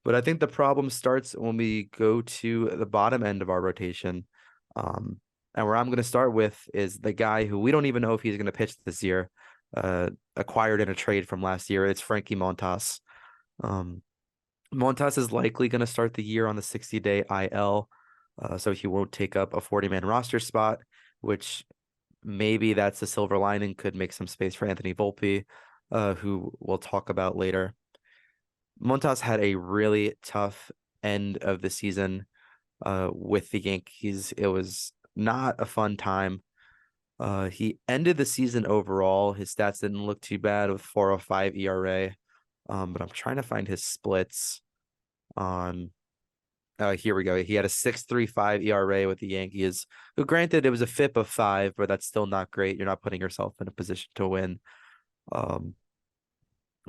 But I think the problem starts when we go to the bottom end of our rotation. Um, and where I'm going to start with is the guy who we don't even know if he's going to pitch this year, acquired in a trade from last year. It's Frankie Montas. Um, Montas is likely going to start the year on the 60-day IL, so he won't take up a 40-man roster spot, which maybe that's the silver lining, could make some space for Anthony Volpe, who we'll talk about later. Montas had a really tough end of the season with the Yankees. It was not a fun time. He ended the season overall. His stats didn't look too bad with 4.05 ERA. But I'm trying to find his splits on. Here we go. He had a 6.35 ERA with the Yankees. Who, granted, it was a FIP of 5, but that's still not great. You're not putting yourself in a position to win. Um,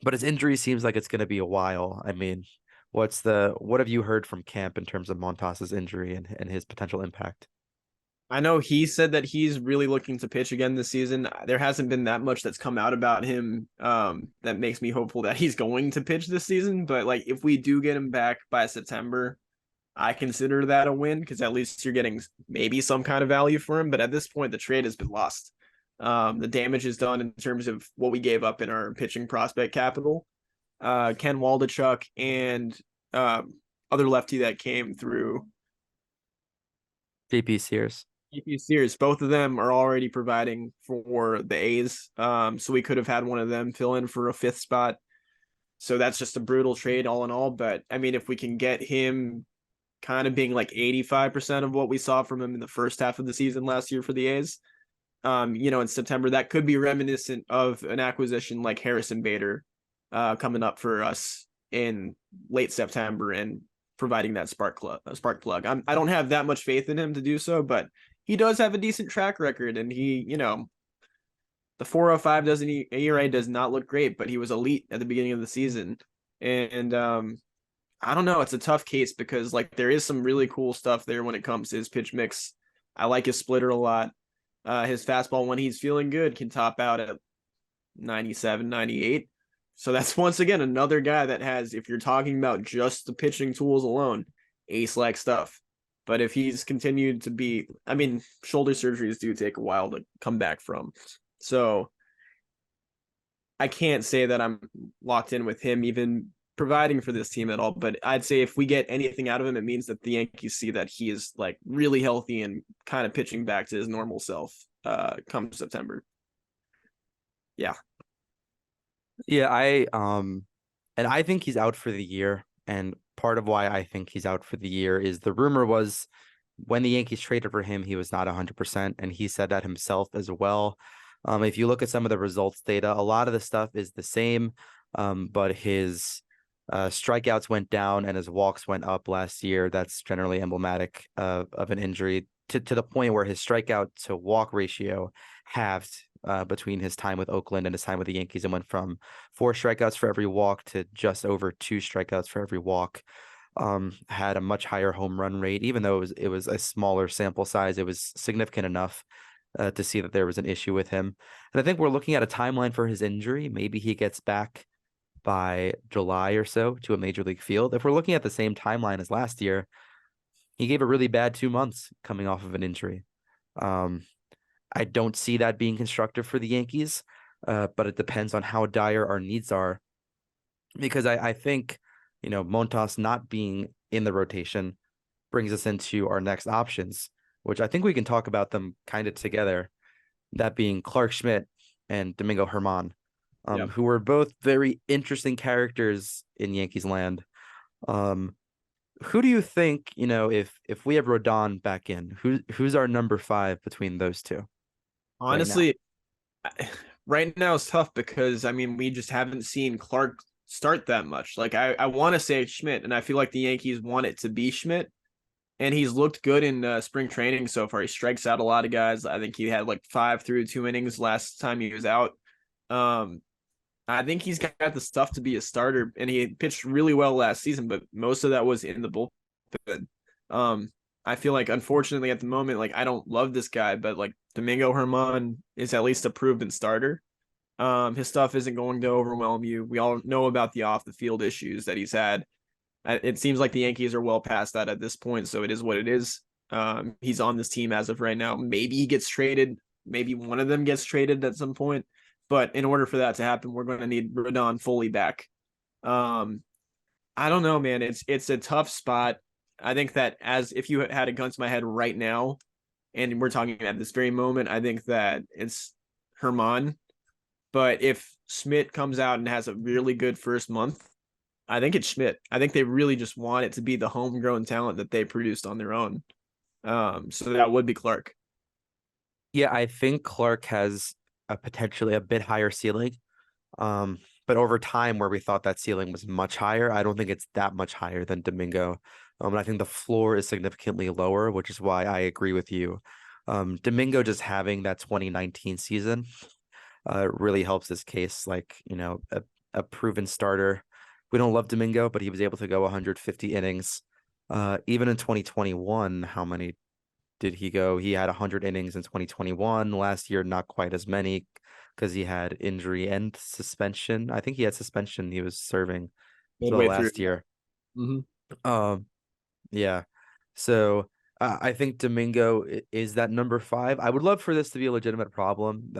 but his injury seems like it's going to be a while. I mean, what have you heard from camp in terms of Montas's injury and his potential impact? I know he said that he's really looking to pitch again this season. There hasn't been that much that's come out about him that makes me hopeful that he's going to pitch this season. But like if we do get him back by September, I consider that a win because at least you're getting maybe some kind of value for him. But at this point, the trade has been lost. The damage is done in terms of what we gave up in our pitching prospect capital. Ken Waldachuk and other lefty that came through JP Sears. EP Sears, both of them are already providing for the A's. So we could have had one of them fill in for a fifth spot. So that's just a brutal trade all in all. But I mean, if we can get him kind of being like 85% of what we saw from him in the first half of the season last year for the A's, in September, that could be reminiscent of an acquisition like Harrison Bader coming up for us in late September and providing that spark plug. I don't have that much faith in him to do so, but he does have a decent track record, and the 405 doesn't ERA does not look great, but he was elite at the beginning of the season. And I don't know, it's a tough case because like there is some really cool stuff there when it comes to his pitch mix. I like his splitter a lot. His fastball when he's feeling good can top out at 97, 98. So that's once again another guy that has, if you're talking about just the pitching tools alone, ace-like stuff. But if he's continued to be, I mean, shoulder surgeries do take a while to come back from. So I can't say that I'm locked in with him even providing for this team at all. But I'd say if we get anything out of him, it means that the Yankees see that he is like really healthy and kind of pitching back to his normal self come September. Yeah. Yeah, and I think he's out for the year. And part of why I think he's out for the year is the rumor was when the Yankees traded for him, he was not 100%, and he said that himself as well. If you look at some of the results data, a lot of the stuff is the same, but his strikeouts went down and his walks went up last year. That's generally emblematic of an injury to the point where his strikeout to walk ratio halved between his time with Oakland and his time with the Yankees, and went from 4 strikeouts for every walk to just over 2 strikeouts for every walk. Had a much higher home run rate, even though it was a smaller sample size. It was significant enough to see that there was an issue with him. And I think we're looking at a timeline for his injury. Maybe he gets back by July or so to a major league field. If we're looking at the same timeline as last year, he gave a really bad 2 months coming off of an injury. I don't see that being constructive for the Yankees, but it depends on how dire our needs are. Because I think, Montas not being in the rotation brings us into our next options, which I think we can talk about them kind of together. That being Clarke Schmidt and Domingo Herman, Yeah. who were both very interesting characters in Yankees land. Who do you think, if we have Rodon back in, who's our number 5 between those two right now? Honestly, right now it's tough because I mean we just haven't seen Clarke start that much. Like I want to say Schmidt, and I feel like the Yankees want it to be Schmidt, and he's looked good in spring training so far. He strikes out a lot of guys. I think he had like 5 through 2 innings last time he was out. I think he's got the stuff to be a starter, and he pitched really well last season, but most of that was in the bullpen. I feel like unfortunately at the moment, like I don't love this guy, but like Domingo Herman is at least a proven starter. His stuff isn't going to overwhelm you. We all know about the off the field issues that he's had. It seems like the Yankees are well past that at this point, so it is what it is. He's on this team as of right now. Maybe he gets traded. Maybe one of them gets traded at some point. But in order for that to happen, we're going to need Rodon fully back. Um, I don't know, man. It's a tough spot. I think that as if you had a gun to my head right now, and we're talking at this very moment, I think that it's Herman. But if Schmidt comes out and has a really good first month, I think it's Schmidt. I think they really just want it to be the homegrown talent that they produced on their own. So that would be Clarke. Yeah, I think Clarke has a potentially a bit higher ceiling. But over time, where we thought that ceiling was much higher, I don't think it's that much higher than Domingo. And I think the floor is significantly lower, which is why I agree with you. Domingo just having that 2019 season really helps this case. Like, a proven starter. We don't love Domingo, but he was able to go 150 innings. Even in 2021, how many did he go? He had 100 innings in 2021. Last year, not quite as many because he had injury and suspension. I think he had suspension he was serving as well Midway through. last year. Mm-hmm. Um, yeah. So I think Domingo is that number 5. I would love for this to be a legitimate problem,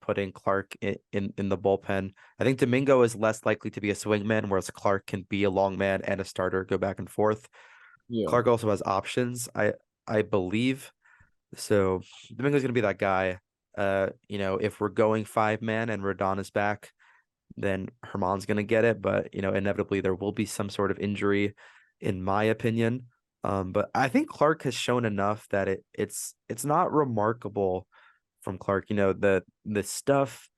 putting Clarke in the bullpen. I think Domingo is less likely to be a swingman, whereas Clarke can be a long man and a starter, go back and forth. Yeah. Clarke also has options, I believe. So Domingo's gonna be that guy. If we're going 5-man and Rodon is back, then Herman's gonna get it. But inevitably there will be some sort of injury, in my opinion. But I think Clarke has shown enough that it's not remarkable from Clarke. The stuff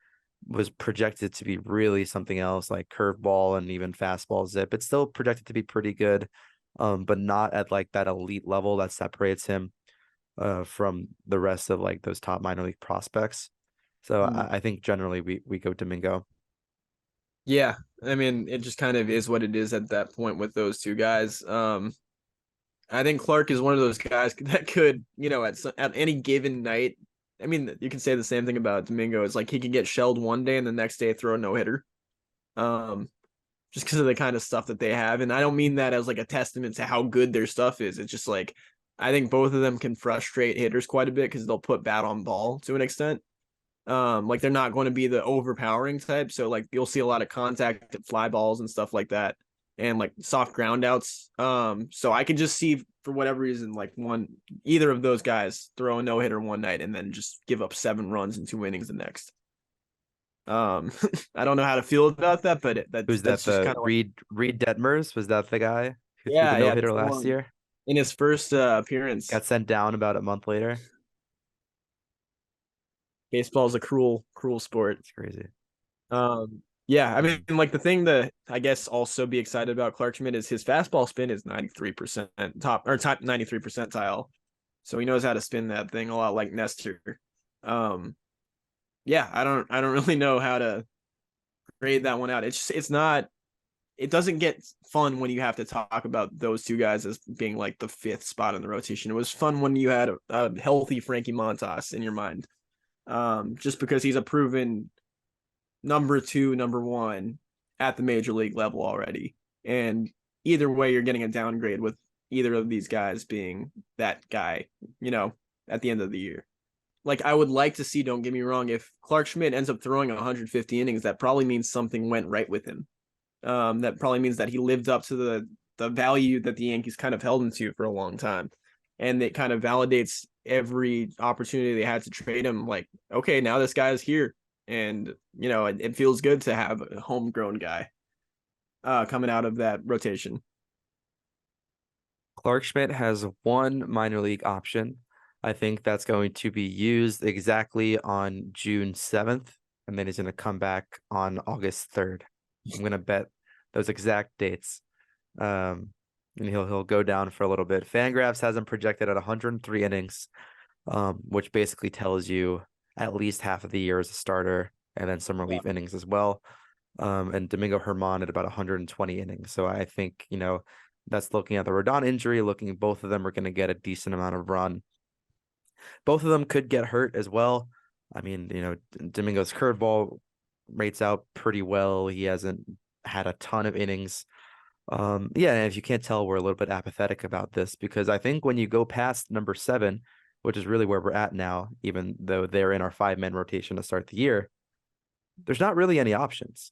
was projected to be really something else, like curveball and even fastball zip. It's still projected to be pretty good, but not at like that elite level that separates him from the rest of like those top minor league prospects. So Mm. I think generally we go Domingo. Yeah. I mean, it just kind of is what it is at that point with those two guys. I think Clarke is one of those guys that could, at any given night. I mean, you can say the same thing about Domingo. It's like he could get shelled one day and the next day throw a no hitter. Um, just because of the kind of stuff that they have. And I don't mean that as like a testament to how good their stuff is. It's just like I think both of them can frustrate hitters quite a bit because they'll put bat on ball to an extent. Like they're not going to be the overpowering type. So like you'll see a lot of contact fly balls and stuff like that, and like soft ground outs. So I could just see for whatever reason, like either of those guys throw a no hitter one night and then just give up 7 runs in 2 innings the next. I don't know how to feel about that, but Who's that's that? just The kind of like Reed Detmers? Was that the guy who threw the yeah, no yeah, hitter that's the last one year? in his first appearance. Got sent down about a month later. Baseball is a cruel sport. It's crazy. Yeah, I mean, like the thing that I guess also be excited about Clarke Schmidt is his fastball spin is 93% top 93 percentile. So he knows how to spin that thing a lot like Nestor. Um, yeah, I don't really know how to grade that one out. It doesn't get fun when you have to talk about those two guys as being like the 5th spot in the rotation. It was fun when you had a healthy Frankie Montas in your mind. Just because he's a proven number 2, number 1 at the major league level already. And either way, you're getting a downgrade with either of these guys being that guy, at the end of the year. Like I would like to see, don't get me wrong, if Clarke Schmidt ends up throwing 150 innings, that probably means something went right with him. That probably means that he lived up to the value that the Yankees kind of held him to for a long time. And it kind of validates every opportunity they had to trade him. Like, okay, now this guy's here. And, it feels good to have a homegrown guy coming out of that rotation. Clarke Schmidt has one minor league option. I think that's going to be used exactly on June 7th, and then he's going to come back on August 3rd. I'm going to bet those exact dates. And he'll go down for a little bit. Fangraphs has him projected at 103 innings, which basically tells you at least half of the year as a starter, and then some relief innings as well. And Domingo Herman at about 120 innings. So I think, that's looking at the Rodon injury, looking both of them are going to get a decent amount of run. Both of them could get hurt as well. I mean, Domingo's curveball rates out pretty well. He hasn't had a ton of innings Yeah, and if you can't tell, we're a little bit apathetic about this because I think when you go past number 7, which is really where we're at now, even though they're in our 5-man rotation to start the year, there's not really any options.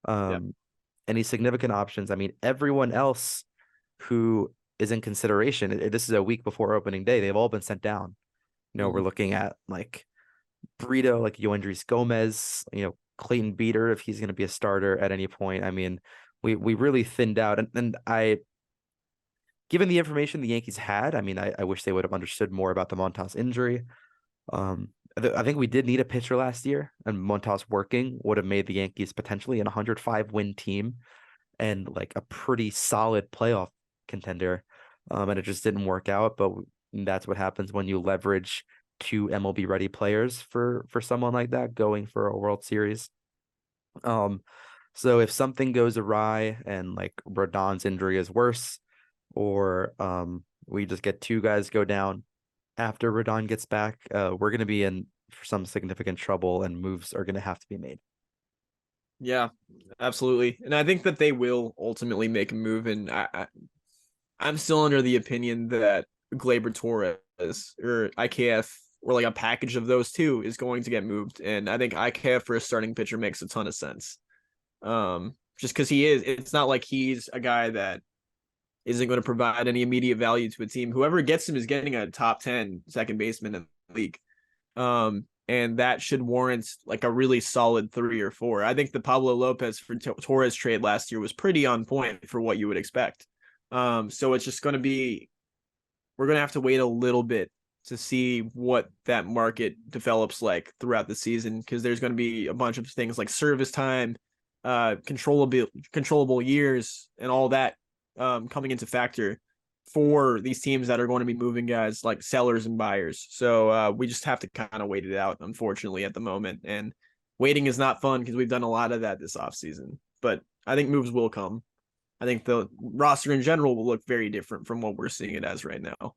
Yeah. Um, any significant options. I mean, everyone else who is in consideration, this is a week before opening day, they've all been sent down. We're Mhm. looking at like Brito, like Yoendrys Gomez, Clayton Beater, if he's going to be a starter at any point. I mean, we really thinned out. And given the information the Yankees had, I mean, I wish they would have understood more about the Montas injury. I think we did need a pitcher last year, and Montas working would have made the Yankees potentially an 105 win team and like a pretty solid playoff contender. And it just didn't work out. But that's what happens when you leverage two MLB ready players for someone like that going for a World Series. Um, so if something goes awry and like Rodon's injury is worse, or we just get two guys go down after Rodon gets back, we're going to be in for some significant trouble, and moves are going to have to be made. Yeah, absolutely. And I think that they will ultimately make a move. And I'm still under the opinion that Gleyber Torres or IKF or like a package of those two is going to get moved. And I think IKF for a starting pitcher makes a ton of sense. Just because it's not like he's a guy that isn't going to provide any immediate value to a team. Whoever gets him is getting a top 10 second baseman in the league. And that should warrant like a really solid 3 or 4. I think the Pablo Lopez for Torres trade last year was pretty on point for what you would expect. So it's just going to be, we're going to have to wait a little bit to see what that market develops like throughout the season, because there's going to be a bunch of things like service time, controllable years, and all that coming into factor for these teams that are going to be moving guys like sellers and buyers. So we just have to kind of wait it out, unfortunately, at the moment. And waiting is not fun because we've done a lot of that this offseason. But I think moves will come. I think the roster in general will look very different from what we're seeing it as right now.